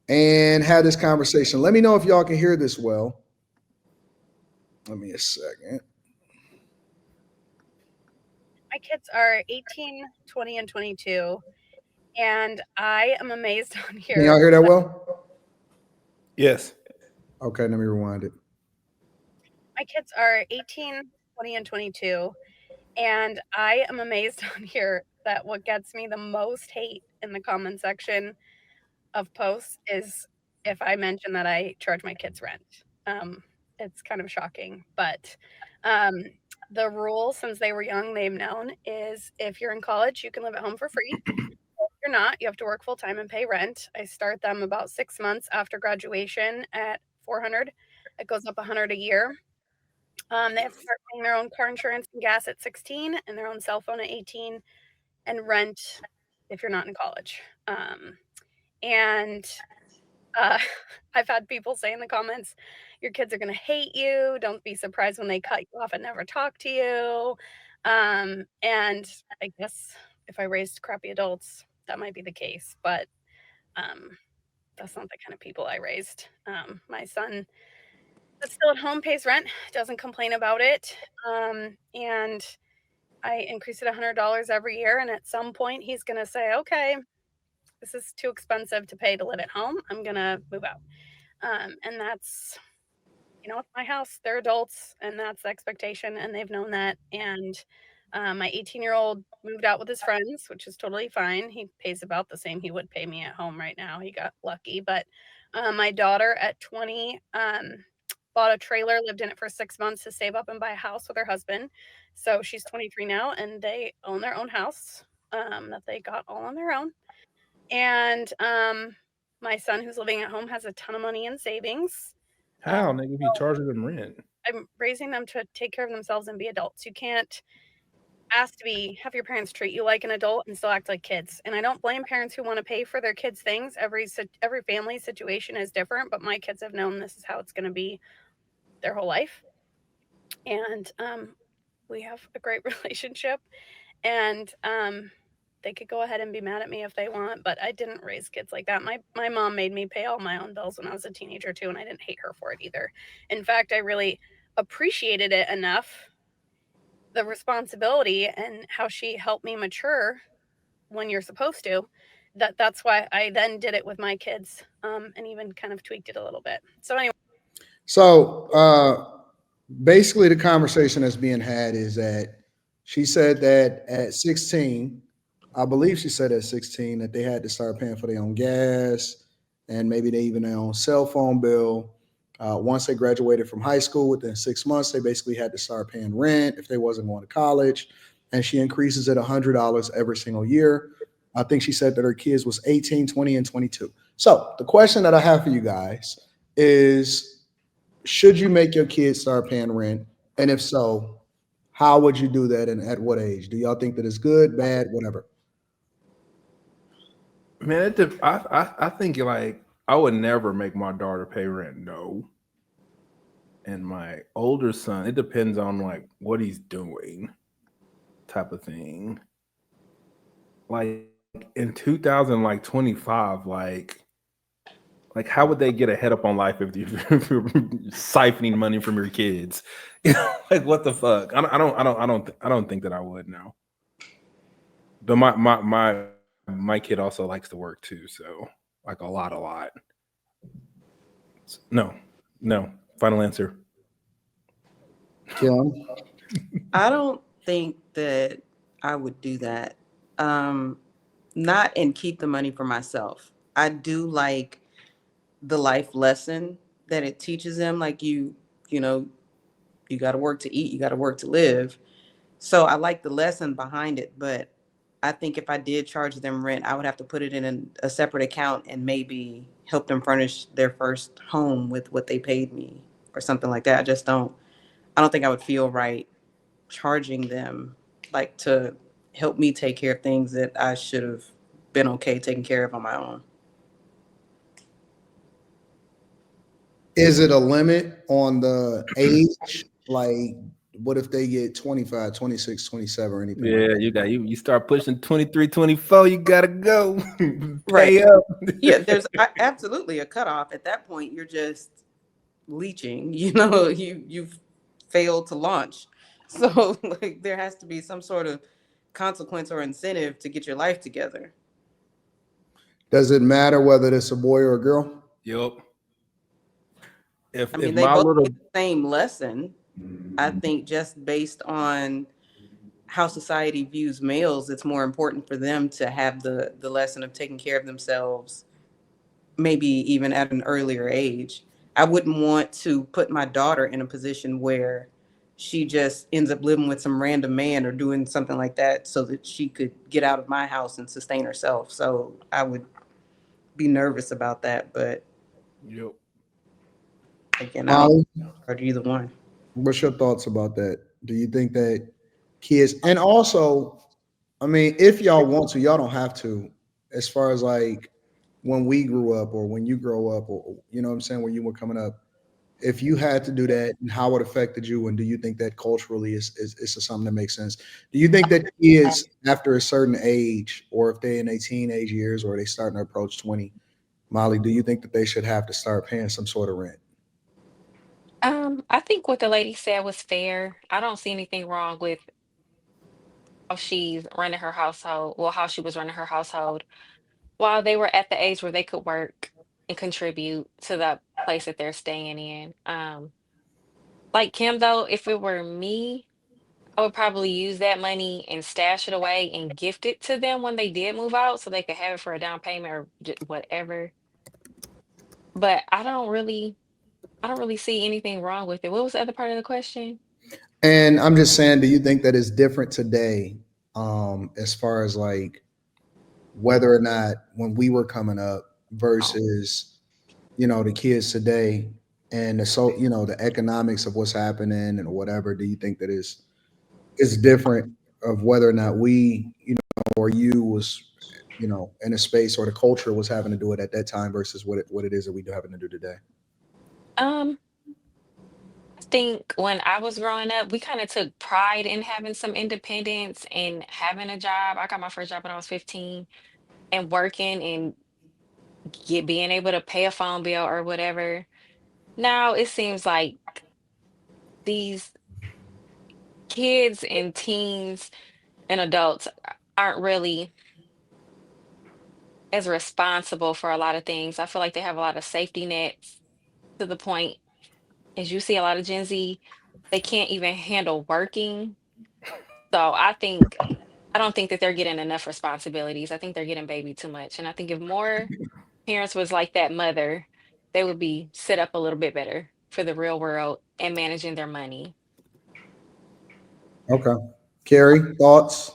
and had this conversation. Let me know if y'all can hear this well. Let me a second. My kids are 18, 20, and 22, and I am amazed on Can y'all here. hear that well? Yes. Okay, let me rewind it. My kids are 18, 20, and 22, and I am amazed on here that what gets me the most hate in the comment section of posts is if I mention that I charge my kids rent. Um, it's kind of shocking, but um, the rule since they were young, they've known is if you're in college, you can live at home for free. If you're not, you have to work full time and pay rent. I start them about 6 months after graduation at 400. It goes up 100 a year. They have to start paying their own car insurance and gas at 16, and their own cell phone at 18, and rent if you're not in college. And uh, I've had people say in the comments, "Your kids are gonna hate you. Don't be surprised when they cut you off and never talk to you." And I guess if I raised crappy adults, that might be the case, but um, that's not the kind of people I raised. My son that's still at home pays rent, doesn't complain about it, and I increase it $100 every year. And at some point, he's gonna say, "Okay, this is too expensive to pay to live at home. I'm gonna move out." And that's it's my house. They're adults, and that's the expectation, and they've known that. And my 18-year-old moved out with his friends, which is totally fine. He pays about the same he would pay me at home right now. He got lucky. But my daughter at 20 bought a trailer, lived in it for 6 months to save up and buy a house with her husband. So she's 23 now, and they own their own house that they got all on their own. And my son, who's living at home, has a ton of money in savings. Um, How, nigga, if you charging them rent? I'm raising them to take care of themselves and be adults. You can't ask to have your parents treat you like an adult and still act like kids. And I don't blame parents who want to pay for their kids' things. Every family situation is different, but my kids have known this is how it's going to be their whole life, and we have a great relationship. And they could go ahead and be mad at me if they want, but I didn't raise kids like that. My mom made me pay all my own bills when I was a teenager too, and I didn't hate her for it either. In fact, I really appreciated it enough, the responsibility and how she helped me mature when you're supposed to, that's why I then did it with my kids, and even kind of tweaked it a little bit. So anyway, So basically, the conversation that's being had is that she said that at 16, I believe she said at 16 that they had to start paying for their own gas and maybe they even their own cell phone bill. Once they graduated from high school, within 6 months, they basically had to start paying rent if they wasn't going to college. And she increases it $100 every single year. I think she said that her kids was 18, 20, and 22. So the question that I have for you guys is, should you make your kids start paying rent? And if so, how would you do that and at what age? Do y'all think that it's good, bad, whatever? Man, I think like I would never make my daughter pay rent. No. And my older son, it depends on like what he's doing, type of thing. Like in 2025, like how would they get a head up on life if, you, if you're siphoning money from your kids? You know, like what the fuck? I don't think that I would now. But my kid also likes to work too, so like a lot. No, no. Final answer. Kim? I don't think that I would do that. Um, Not and keep the money for myself. I do like the life lesson that it teaches them. Like you know, you got to work to eat, you got to work to live. So I like the lesson behind it, but I think if I did charge them rent, I would have to put it in a separate account and maybe help them furnish their first home with what they paid me or something like that. I don't think I would feel right charging them like to help me take care of things that I should have been okay taking care of on my own. Is it a limit on the age? Like, what if they get 25, 26, 27, or anything like Yeah, that? you start pushing 23, 24, you gotta go. Right. Pay up. Yeah, there's absolutely a cutoff. At that point, you're just leeching. You know, you've failed to launch. So like there has to be some sort of consequence or incentive to get your life together. Does it matter whether it's a boy or a girl? Yup. I If mean, they my both little get the same lesson. I think just based on how society views males, it's more important for them to have the lesson of taking care of themselves, maybe even at an earlier age. I wouldn't want to put my daughter in a position where she just ends up living with some random man or doing something like that so that she could get out of my house and sustain herself. So I would be nervous about that. But Yup. again, I don't Molly, regard either one. what's your thoughts about that? Do you think that kids, and also, I mean, if y'all want to, y'all don't have to, as far as like when we grew up or when you grow up, or you know what I'm saying, when you were coming up, if you had to do that and how it affected you, and do you think that culturally is something that makes sense? Do you think that kids after a certain age, or if they're in their teenage years or they starting to approach 20, Molly, do you think that they should have to start paying some sort of rent? I think what the lady said was fair. I don't see anything wrong with how she's running her household, well, how she was running her household while they were at the age where they could work and contribute to the place that they're staying in. Like Kim, though, if it were me, I would probably use that money and stash it away and gift it to them when they did move out so they could have it for a down payment or whatever. But I don't really see anything wrong with it. What was the other part of the question? And I'm just saying, do you think that it's different today, as far as like whether or not when we were coming up versus the kids today, and the the economics of what's happening and whatever? Do you think that is different of whether or not we or you was in a space, or the culture was having to do it at that time versus what it is that we do having to do today? Um, I think when I was growing up, we kind of took pride in having some independence and having a job. I got my first job when I was 15 and working and being able to pay a phone bill or whatever. Now it seems like these kids and teens and adults aren't really as responsible for a lot of things. I feel like they have a lot of safety nets to the point, as you see a lot of Gen Z, they can't even handle working. So I don't think that they're getting enough responsibilities. I think they're getting baby too much. And I think if more parents was like that mother, they would be set up a little bit better for the real world and managing their money. Okay, Carrie, thoughts?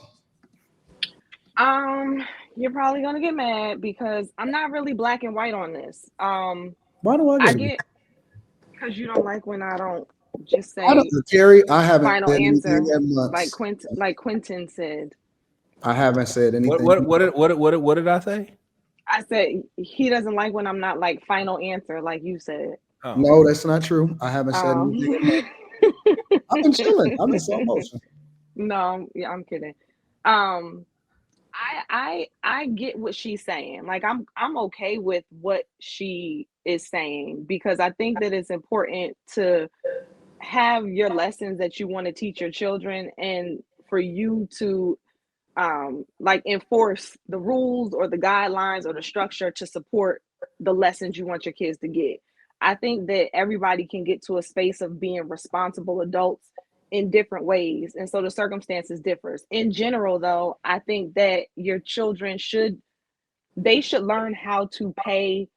Um, you're probably gonna get mad because I'm not really black and white on this. Why do I I gotta be? get because you don't like when I don't just I don't, say Carrie, I haven't final said anything answer, in like months. Quentin said. I haven't said What anything. what what did what did I say? I said he doesn't like when I'm not like final answer, like you said. Oh. No, that's not true. I haven't said anything in months. Um, I've been chilling. I'm in slow motion. no, yeah, I'm kidding. Um, I get what she's saying. Like I'm okay with what she is saying because I think that it's important to have your lessons that you want to teach your children and for you to like enforce the rules or the guidelines or the structure to support the lessons you want your kids to get. I think that everybody can get to a space of being responsible adults in different ways, and so the circumstances differs. In general though, I think that your children should learn how to pay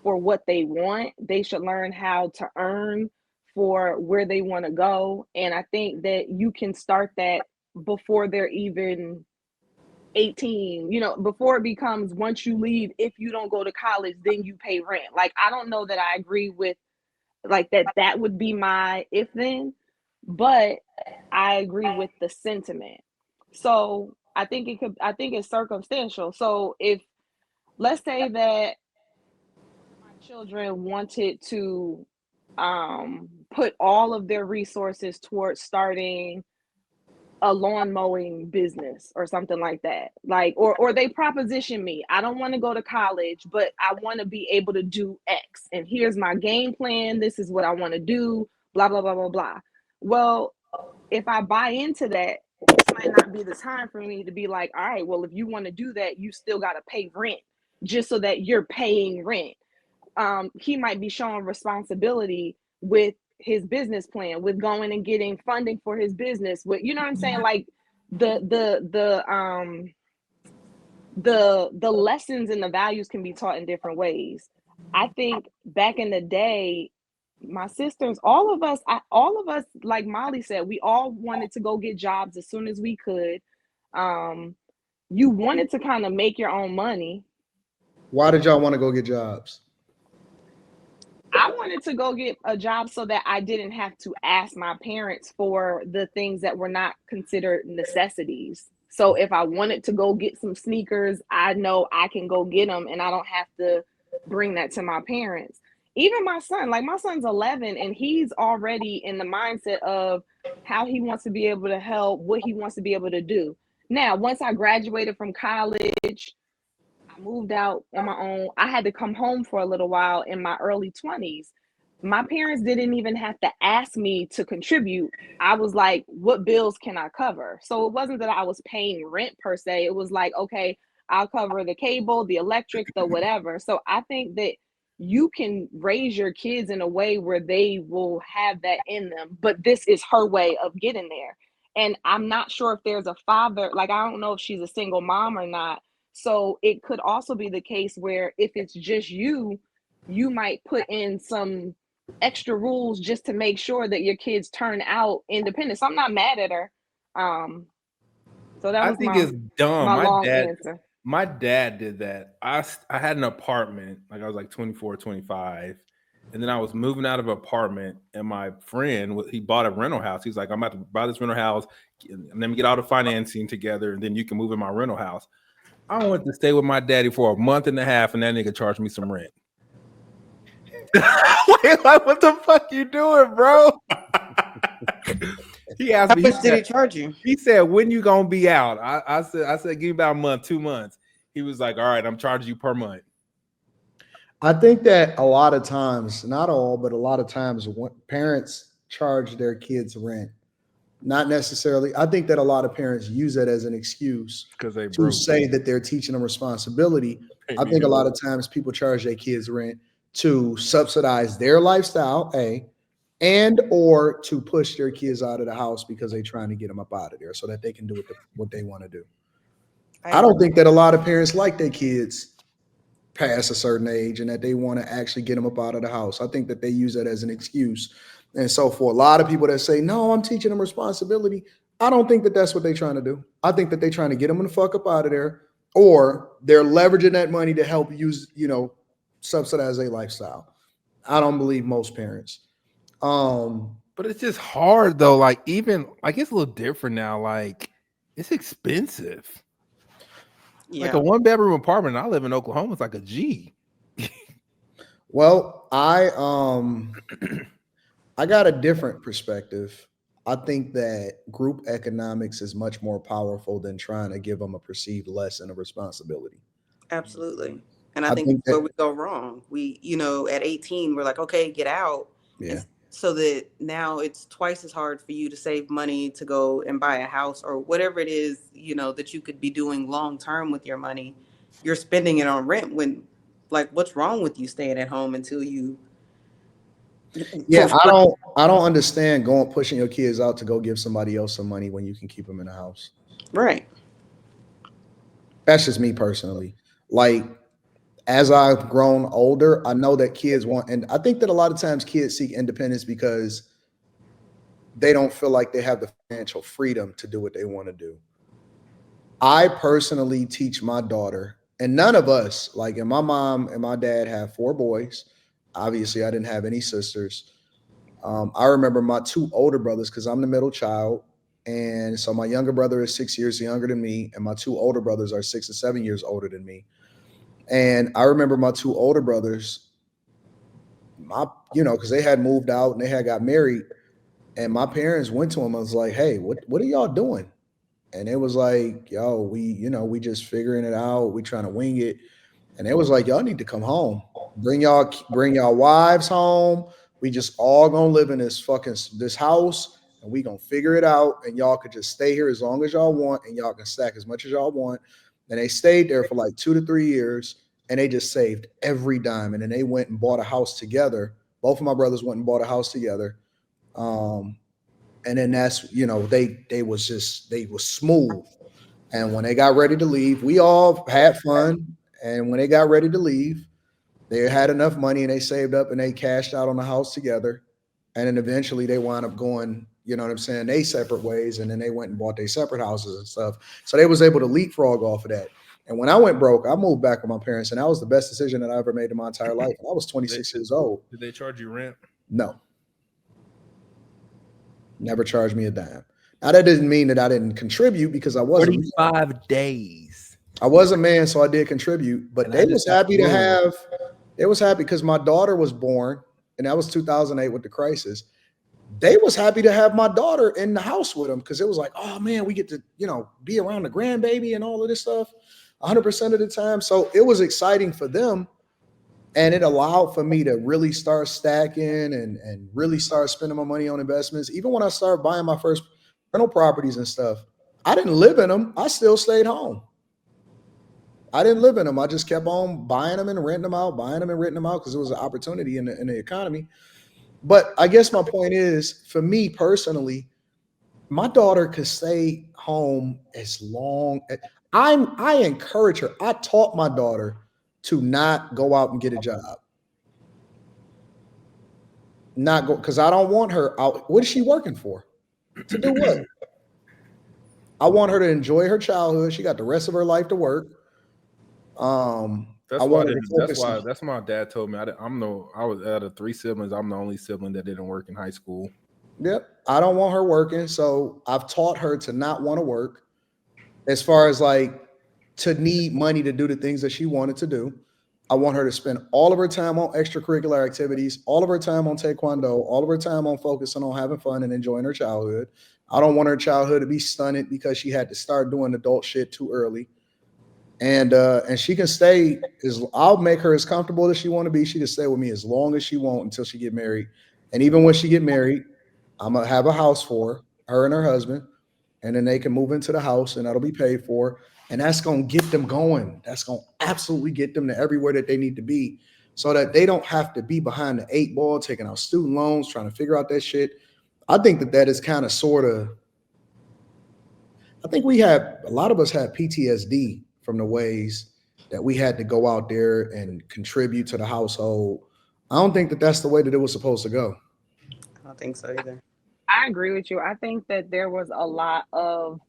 for what they want. They should learn how to earn for where they want to go. And I think that you can start that before they're even 18, before it becomes once you leave, if you don't go to college, then you pay rent. Like, I don't know that I agree with like that would be my if then, but I agree with the sentiment. So I think it's circumstantial. So if let's say that one of my children wanted to put all of their resources towards starting a lawn mowing business or something like that. Like, or they proposition me, I don't want to go to college, but I want to be able to do X. And here's my game plan. This is what I want to do, blah, blah, blah, blah, blah. Well, if I buy into that, this might not be the time for me to be like, all right, well, if you want to do that, you still got to pay rent just so that you're paying rent. He might be showing responsibility with his business plan, with going and getting funding for his business, with, you know what I'm saying? Like the lessons and the values can be taught in different ways. I think back in the day, my sisters, all of us, like Molly said, we all wanted to go get jobs as soon as we could. You wanted to kind of make your own money. Why did y'all want to go get jobs? I wanted to go get a job so that I didn't have to ask my parents for the things that were not considered necessities. So if I wanted to go get some sneakers, I know I can go get them and I don't have to bring that to my parents. Even my son, like my son's 11 and he's already in the mindset of how he wants to be able to help, what he wants to be able to do. Now, once I graduated from college, moved out on my own. I had to come home for a little while in my early 20s. My parents didn't even have to ask me to contribute. I was like, what bills can I cover? So it wasn't that I was paying rent per se. It was like, okay, I'll cover the cable, the electric, the whatever. So I think that you can raise your kids in a way where they will have that in them. But this is her way of getting there. And I'm not sure if there's a father, like, I don't know if she's a single mom or not. So it could also be the case where if it's just you, you might put in some extra rules just to make sure that your kids turn out independent. So I'm not mad at her. So that I was think it's dumb. my long answer. My dad did that. I had an apartment, like I was like 24, 25. And then I was moving out of an apartment, and my friend, he bought a rental house. He's like, I'm about to buy this rental house, and then get all the financing together, and then you can move in my rental house. I went to stay with my daddy for a month and a half, and that nigga charged me some rent. Wait, like, what the fuck you doing, bro? He asked How me. much did he charge you? He said, "When you gonna be out?" I said, "Give me about a month, 2 months." He was like, "All right, I'm charging you per month." I think that a lot of times, not all, but a lot of times, parents charge their kids rent. Not necessarily. I think that a lot of parents use that as an excuse Because they to broke. say that they're teaching them responsibility. I think a lot of times people charge their kids rent to subsidize their lifestyle, and or to push their kids out of the house because they're trying to get them up out of there so that they can do what they want to do. I don't think that a lot of parents like their kids past a certain age and that they want to actually get them up out of the house. I think that they use that as an excuse. And so for a lot of people that say, no, I'm teaching them responsibility, I don't think that that's what they're trying to do. I think that they're trying to get them the fuck up out of there, or they're leveraging that money to help subsidize their lifestyle. I don't believe most parents. But it's just hard though. Like, even like, it's a little different now. Like, it's expensive. Yeah. Like a 1-bedroom apartment. I live in Oklahoma. It's like a G. Well, I got a different perspective. I think that group economics is much more powerful than trying to give them a perceived lesson of responsibility. Absolutely. And I think that's where we go wrong. We, at 18, we're like, okay, get out. Yeah. So that now it's twice as hard for you to save money to go and buy a house or whatever it is, that you could be doing long term with your money. You're spending it on rent when, like, what's wrong with you staying at home until you? Yeah, I don't understand pushing your kids out to go give somebody else some money when you can keep them in the house. Right. That's just me personally. Like, as I've grown older, I know that kids want, and I think that a lot of times kids seek independence because they don't feel like they have the financial freedom to do what they want to do. I personally teach my daughter, and none of us, like, and my mom and my dad have 4 boys. Obviously, I didn't have any sisters. I remember my 2 older brothers, because I'm the middle child. And so my younger brother is 6 years younger than me, and my 2 older brothers are 6 and 7 years older than me. And I remember my 2 older brothers because they had moved out and they had got married, and my parents went to him. I was like, "Hey, what are y'all doing?" And it was like, "Yo, we just figuring it out. We trying to wing it." And it was like, "Y'all need to come home. Bring y'all wives home. We just all gonna live in this house, and we gonna figure it out. And y'all could just stay here as long as y'all want, and y'all can stack as much as y'all want." And they stayed there for like 2 to 3 years, and they just saved every dime. And then they went and bought a house together. Both of my brothers went and bought a house together. Um, and then that's they was smooth. And when they got ready to leave, we all had fun. And when they got ready to leave, they had enough money and they saved up and they cashed out on the house together. And then eventually they wound up going, you know what I'm saying, they separate ways. And then they went and bought their separate houses and stuff. So they was able to leapfrog off of that. And when I went broke, I moved back with my parents, and that was the best decision that I ever made in my entire life. And I was 26 years old. Did they charge you rent? No, never charged me a dime. Now that didn't mean that I didn't contribute, because I wasn't. 45 days. I was a man, so I did contribute. But And they I was just got happy to moved. have. They was happy because my daughter was born, and that was 2008 with the crisis. They was happy to have my daughter in the house with them, because it was like, oh man, we get to be around the grandbaby and all of this stuff 100% of the time. So it was exciting for them. And it allowed for me to really start stacking and really start spending my money on investments. Even when I started buying my first rental properties and stuff, I didn't live in them. I still stayed home. I didn't live in them. I just kept on buying them and renting them out, because it was an opportunity in the economy. But I guess my point is, for me personally, my daughter could stay home as long as I encourage her. I taught my daughter to not go out and get a job. Not go, because I don't want her out. What is she working for? To do what? I want her to enjoy her childhood. She got the rest of her life to work. That's I why. want her to focus on. That's my dad told me. I was out of 3 siblings. I'm the only sibling that didn't work in high school. Yep. I don't want her working. So I've taught her to not want to work, as far as like to need money to do the things that she wanted to do. I want her to spend all of her time on extracurricular activities, all of her time on taekwondo, all of her time on focusing on having fun and enjoying her childhood. I don't want her childhood to be stunted because she had to start doing adult shit too early. And she can stay, I'll make her as comfortable as she want to be. She can stay with me as long as she want until she get married. And even when she get married, I'm gonna have a house for her and her husband, and then they can move into the house and that'll be paid for. And that's gonna get them going. That's gonna absolutely get them to everywhere that they need to be, so that they don't have to be behind the 8 ball, taking out student loans, trying to figure out that shit. I think that is kind of sort of, I think a lot of us have PTSD from the ways that we had to go out there and contribute to the household. I don't think that that's the way that it was supposed to go. I don't think so either. I agree with you. I think that there was a lot of,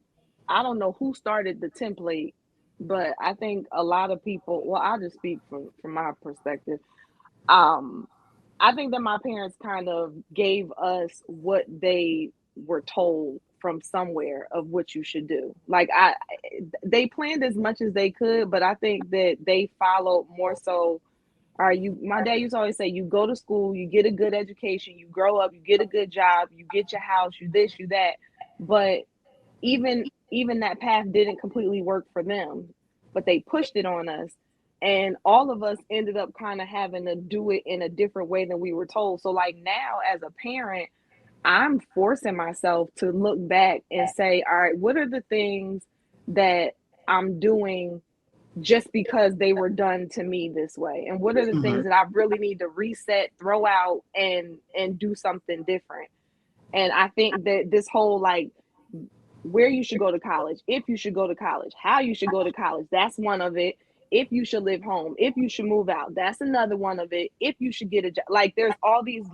I don't know who started the template, but I think a lot of people, well, I'll just speak from my perspective. Um, I think that my parents kind of gave us what they were told from somewhere of what you should do. They planned as much as they could, but I think that they followed more so. All right, my dad used to always say, you go to school, you get a good education, you grow up, you get a good job, you get your house, you this, you that. But even that path didn't completely work for them, but they pushed it on us. And all of us ended up kind of having to do it in a different way than we were told. So like now as a parent, I'm forcing myself to look back and say, all right, what are the things that I'm doing just because they were done to me this way? And what are the things that I really need to reset, throw out, and do something different? And I think that this whole like where you should go to college, if you should go to college, how you should go to college, that's one of it. If you should live home, if you should move out, that's another one of it. If you should get a job, like there's all these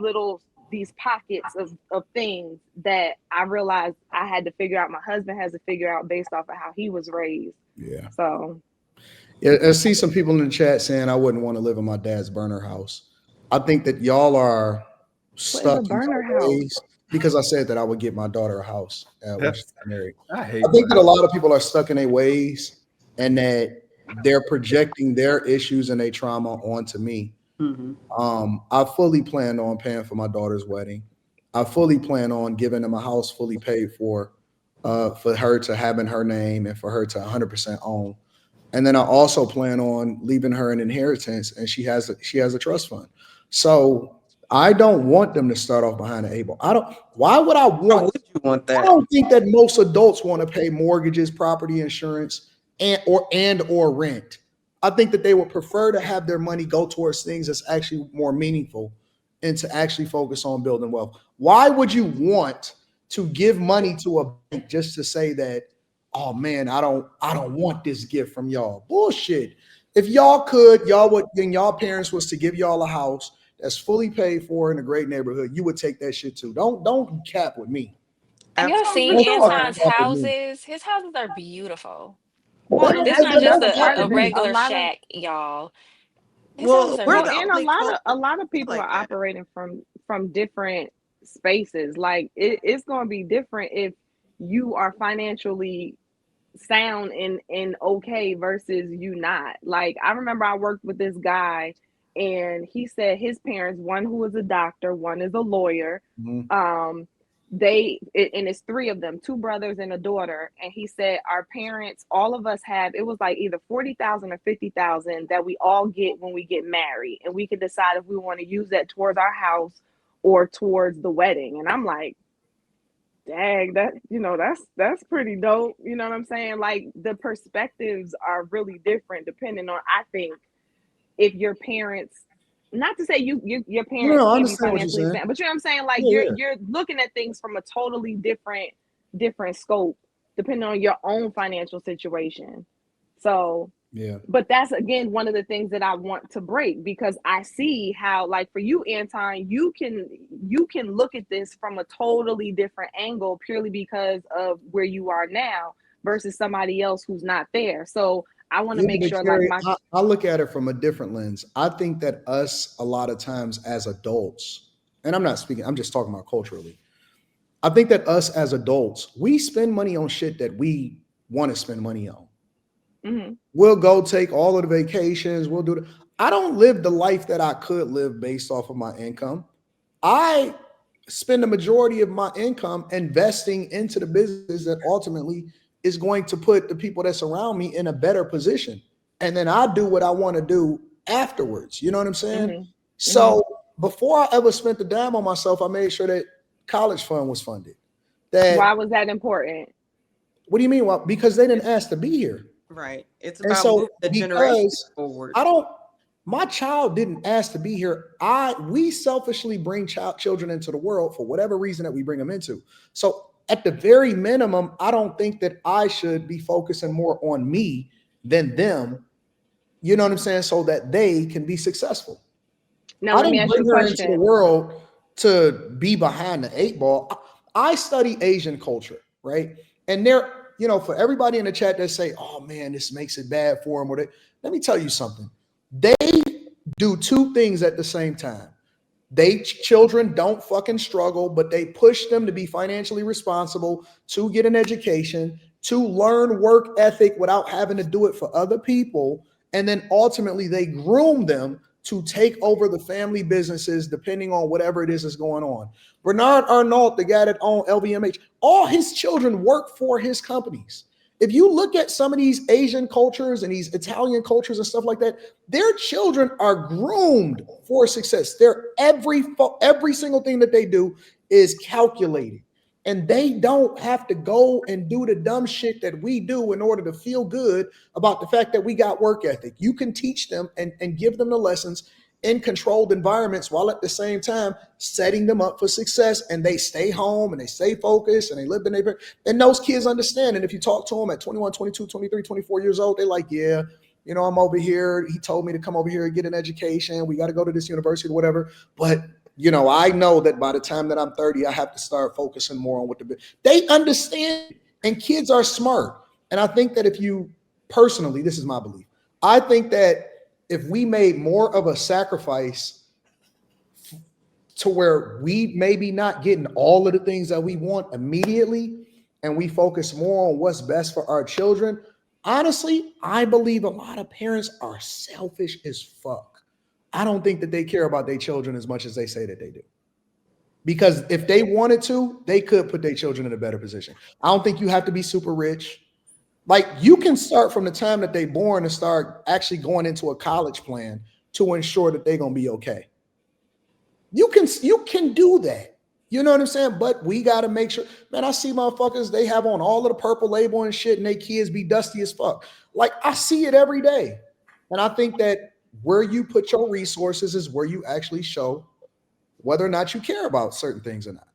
pockets of things that I realized I had to figure out. My husband has to figure out based off of how he was raised. Yeah. So Yeah, I see some people in the chat saying I wouldn't want to live in my dad's burner house. I think that y'all are stuck in burner your house? ways, because I said that I would get my daughter a house when she got married. I hate. I think that a lot of people are stuck in their ways, and that they're projecting their issues and their trauma onto me. I fully plan on paying for my daughter's wedding. I fully plan on giving them a house fully paid for her to have in her name and for her to 100% own. And then I also plan on leaving her an inheritance, and she has a trust fund. So I don't want them to start off behind the eight ball. I don't. Why would I Why want? would you want I that? don't think that most adults want to pay mortgages, property insurance, and or rent. I think that they would prefer to have their money go towards things that's actually more meaningful and to actually focus on building wealth. Why would you want to give money to a bank just to say that, oh man, I don't want this gift from y'all? Bullshit. If y'all could, y'all would, then y'all parents was to give y'all a house that's fully paid for in a great neighborhood, you would take that shit too. Don't cap with me. Have y'all Absolutely. seen Don't For fucking Anton's sure. cap with me. houses? His houses are beautiful. Well, That, and This that, not that, just that's that's part a of cap it. me. A regular lot of shack, y'all. His houses Well, are we're Well, the and beautiful. only a culture lot of people are like that. operating from different spaces. Like it's going to be different if you are financially sound and okay versus you not. Like I remember I worked with this guy, and he said his parents, one who is a doctor, one is a lawyer. Mhm. And it's three of them, two brothers and a daughter. And he said our parents, all of us have, it was like either 40,000 or 50,000 that we all get when we get married, and we can decide if we want to use that towards our house or towards the wedding. And I'm like, dang, that, that's pretty dope. You know what I'm saying? Like the perspectives are really different depending on, I think, if your parents, not to say your No, parents no, I can't be understand what you're financially saying. sound, but you know what I'm saying? Like Yeah, you're looking at things from a totally different scope depending on your own financial situation. So, yeah, but that's again one of the things that I want to break, because I see how, like for you, Anton, you can look at this from a totally different angle purely because of where you are now versus somebody else who's not there. So I want to yeah. make But sure, like Carrie, my I look at it from a different lens. I think that us a lot of times as adults, and I'm not speaking, I'm just talking about culturally. I think that us as adults, we spend money on shit that we want to spend money on. mhm. We'll go take all of the vacations. We'll do it. I don't live the life that I could live based off of my income. I spend the majority of my income investing into the business that ultimately is going to put the people that surround me in a better position. And then I do what I want to do afterwards. You know what I'm saying? Mhm. Mhm. So before I ever spent the dime on myself, I made sure that college fund was funded. Why That, was that important? what do you mean? Well, because they didn't It's ask to be here. right. It's And about so moving the generation because forward. I don't, my child didn't ask to be here. We selfishly bring children into the world for whatever reason that we bring them into. So at the very minimum, I don't think that I should be focusing more on me than them. You know what I'm saying? So that they can be successful. Now I let me didn't ask you bring a her into the question. world to be behind the eight ball. I study Asian culture, right? And there, for everybody in the chat that say, "Oh man, this makes it bad for them," let me tell you something. They do two things at the same time. Children don't fucking struggle, but they push them to be financially responsible, to get an education, to learn work ethic without having to do it for other people. And then ultimately they groom them to take over the family businesses depending on whatever it is that's going on. Bernard Arnault, the guy that owned LVMH, all his children work for his companies. If you look at some of these Asian cultures and these Italian cultures and stuff like that, their children are groomed for success. Every single thing that they do is calculated. And they don't have to go and do the dumb shit that we do in order to feel good about the fact that we got work ethic. You can teach them and give them the lessons in controlled environments while at the same time setting them up for success, and they stay home and they stay focused and they live in the neighborhood. And those kids understand. And if you talk to them at 21, 22, 23, 24 years old, they're like, yeah, I'm over here. He told me to come over here and get an education. We got to go to this university or whatever. But, I know that by the time that I'm 30, I have to start focusing more on they understand. And kids are smart. And I think that if you personally, this is my belief, I think that if we made more of a sacrifice to where we maybe not getting all of the things that we want immediately and we focus more on what's best for our children, honestly, I believe a lot of parents are selfish as fuck. I don't think that they care about their children as much as they say that they do. Because if they wanted to, they could put their children in a better position. I don't think you have to be super rich. Like you can start from the time that they're born and start actually going into a college plan to ensure that they're gonna be okay. You can do that. You know what I'm saying? But we gotta make sure, man. I see motherfuckers, they have on all of the purple label and shit, and they kids be dusty as fuck. Like I see it every day. And I think that where you put your resources is where you actually show whether or not you care about certain things or not.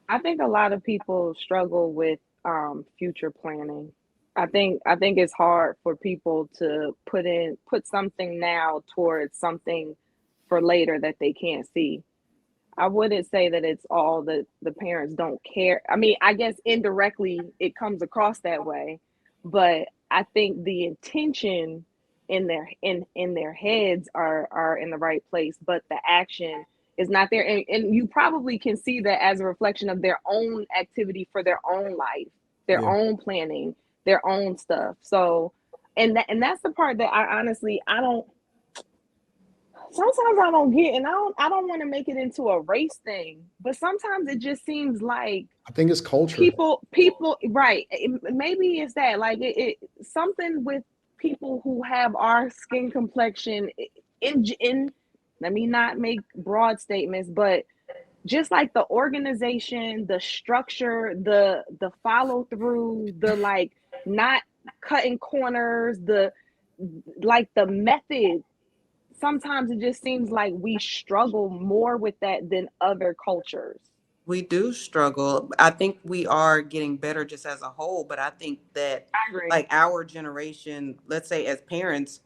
I think a lot of people struggle with future planning. I think it's hard for people to put something now towards something for later that they can't see. I wouldn't say that it's all that the parents don't care. I mean, I guess indirectly it comes across that way, but I think the intention in their heads are in the right place, but the action is not there. And you probably can see that as a reflection of their own activity for their own life, their Yeah. own planning, their own stuff. So and that's the part that I honestly I don't sometimes I don't get, and I don't want to make it into a race thing, but sometimes it just seems like I think it's culture. people right, maybe it's that like it something with people who have our skin complexion in let me not make broad statements, but just like the organization, the structure, the follow through, the like not cutting corners, the like the method, sometimes it just seems like we struggle more with that than other cultures. We do struggle. I think we are getting better just as a whole, but I think that I agree. like our generation, let's say as parents,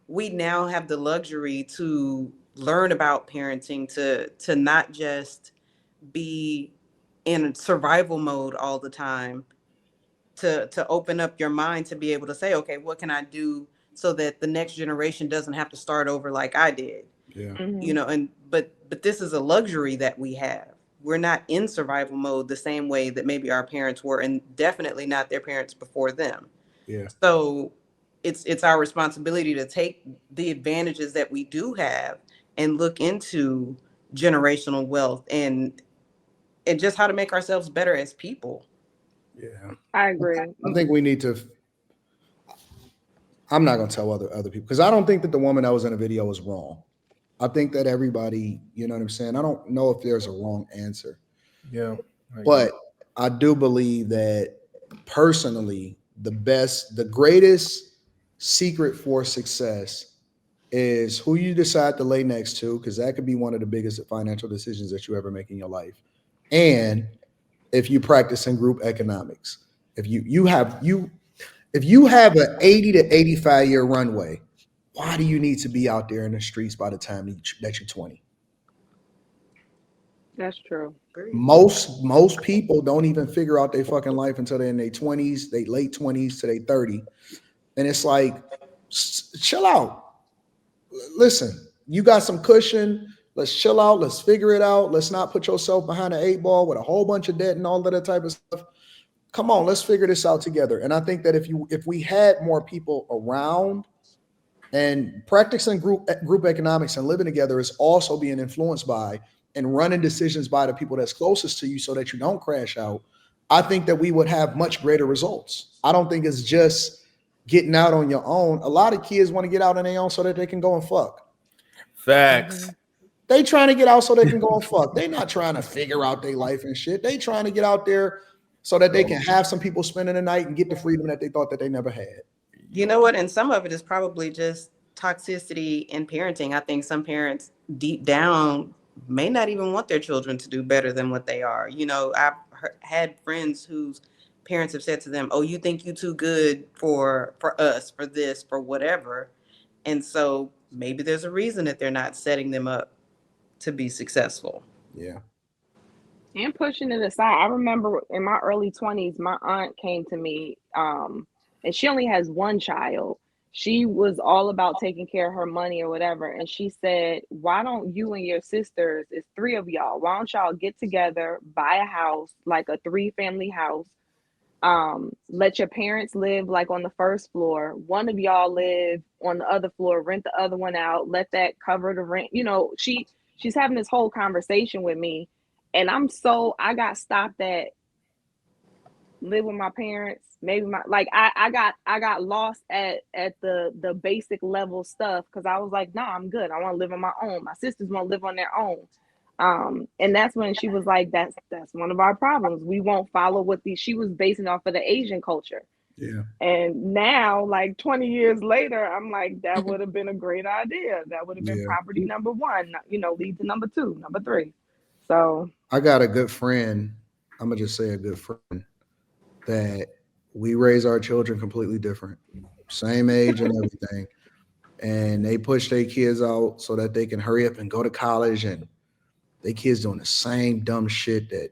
we now have the luxury to learn about parenting, to not just be in survival mode all the time, to open up your mind to be able to say, okay, what can I do so that the next generation doesn't have to start over like I did? Yeah. Hmm. And but this is a luxury that we have. We're not in survival mode the same way that maybe our parents were, and definitely not their parents before them. Yeah. So it's our responsibility to take the advantages that we do have and look into generational wealth and just how to make ourselves better as people. Yeah. I agree. I think we need to. I'm not gonna tell other people because I don't think that the woman that was in the video was wrong. I think that everybody, you know what I'm saying. I don't know if there's a wrong answer, Yeah. I agree. but I do believe that personally, the greatest secret for success is who you decide to lay next to, because that could be one of the biggest financial decisions that you ever make in your life. And if you practice in group economics, if you if you have an 80 to 85-year runway, why do you need to be out there in the streets by the time that you're 20? That's true. Agreed. Most people don't even figure out their fucking life until they're in their 20s, they late 20s to their 30. And it's like, chill out. Listen, you got some cushion. Let's chill out. Let's figure it out. Let's not put yourself behind an eight ball with a whole bunch of debt and all of that type of stuff. Come on, let's figure this out together. And I think that if we had more people around and practicing group economics and living together is also being influenced by and running decisions by the people that's closest to you so that you don't crash out, I think that we would have much greater results. I don't think it's just getting out on your own. A lot of kids want to get out on their own so that they can go and fuck. Facts. They trying to get out so they can go and fuck. They not trying to figure out their life and shit. They trying to get out there so that they can have some people spending the night and get the freedom that they thought that they never had. You know what? And some of it is probably just toxicity in parenting. I think some parents deep down may not even want their children to do better than what they are. I've had friends whose parents have said to them, "Oh, you think you too good for us, for this, for whatever." And so maybe there's a reason that they're not setting them up to be successful. Yeah. And pushing it aside. I remember in my early 20s, my aunt came to me, and she only has one child. She was all about taking care of her money or whatever. And she said, why don't you and your sisters, it's three of y'all, why don't y'all get together, buy a house, like a three family house, Let your parents live like on the first floor. One of y'all live on the other floor, rent the other one out, let that cover the rent. She's having this whole conversation with me, and I got stopped at live with my parents, maybe my like I got lost at the basic level stuff, because I was like, nah, I'm good. I want to live on my own. My sisters want to live on their own. And that's when she was like, that's one of our problems. We won't follow what she was basing off of the Asian culture. Yeah. And now, like 20 years later, I'm like, that would have been a great idea. That would have been property number one, lead to number two, number three. So I got a good friend. I'm gonna just say a good friend that we raise our children completely different, same age and everything. And they push their kids out so that they can hurry up and go to college, and they kids doing the same dumb shit that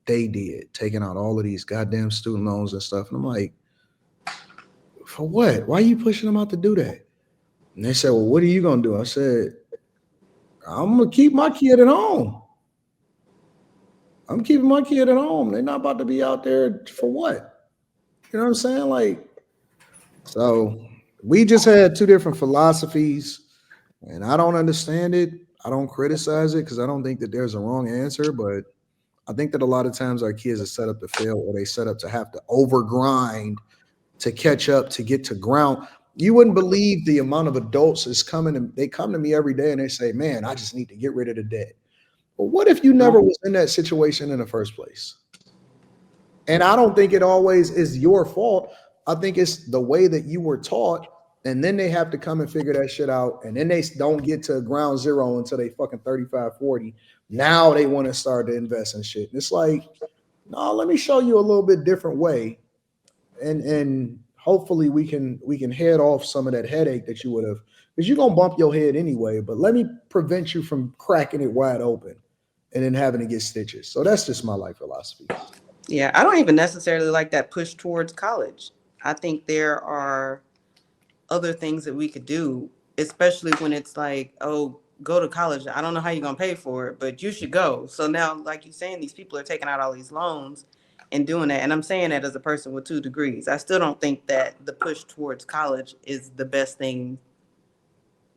they did, taking out all of these goddamn student loans and stuff. And I'm like, for what? Why are you pushing them out to do that? And they said, well, what are you gonna do? I said, I'm gonna keep my kid at home. I'm keeping my kid at home. They're not about to be out there for what? You know what I'm saying? Like, so we just had two different philosophies, and I don't understand it. I don't criticize it because I don't think that there's a wrong answer, but I think that a lot of times our kids are set up to fail, or they set up to have to overgrind to catch up, to get to ground. You wouldn't believe the amount of adults is coming, and they come to me every day and they say, man, I just need to get rid of the debt. But what if you never was in that situation in the first place? And I don't think it always is your fault. I think it's the way that you were taught. And then they have to come and figure that shit out. And then they don't get to ground zero until they fucking 35, 40. Now they want to start to invest in shit. And it's like, no, let me show you a little bit different way. And hopefully we can head off some of that headache that you would have, because you're gonna bump your head anyway. But let me prevent you from cracking it wide open and then having to get stitches. So that's just my life philosophy. Yeah, I don't even necessarily like that push towards college. I think there are other things that we could do, especially when it's like, oh, go to college. I don't know how you're going to pay for it, but you should go. So now, like you're saying, these people are taking out all these loans and doing that. And I'm saying that as a person with 2 degrees. I still don't think that the push towards college is the best thing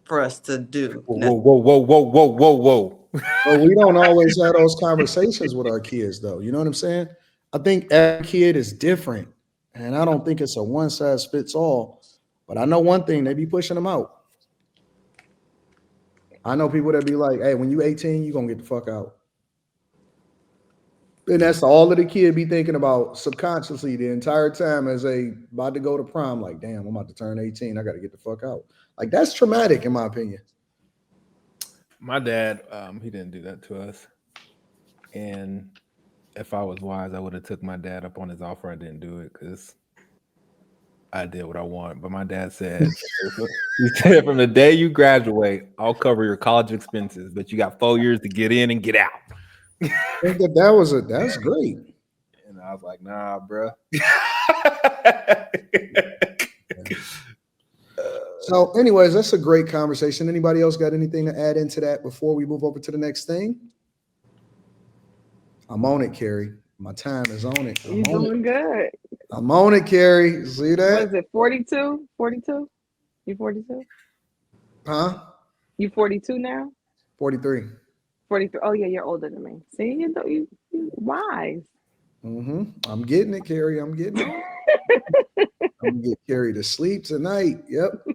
for us to do. Whoa. But we don't always have those conversations with our kids, though. You know what I'm saying? I think every kid is different, and I don't think it's a one size fits all. But I know one thing: they be pushing them out. I know people that be like, "Hey, when you 18, you gonna get the fuck out." And that's all of the kid be thinking about subconsciously the entire time as they about to go to prom. Like, damn, I'm about to turn 18. I got to get the fuck out. Like, that's traumatic, in my opinion. My dad, he didn't do that to us. And if I was wise, I would have took my dad up on his offer. I didn't do it because I did what I want. But my dad said, he said, from the day you graduate, I'll cover your college expenses, but you got 4 years to get in and get out. I think that's great. And I was like, nah, bro. So, anyways, that's a great conversation. Anybody else got anything to add into that before we move over to the next thing? I'm on it, Carrie. My time is on it. you're doing good. I'm on it, Carrie. See that? What is it, 42? 42? You 42? Huh? You 42 now? 43. 43. Oh yeah, you're older than me. See, you wise. I'm getting it, Carrie. I'm getting it. I'm gonna get Carrie to sleep tonight. Yep.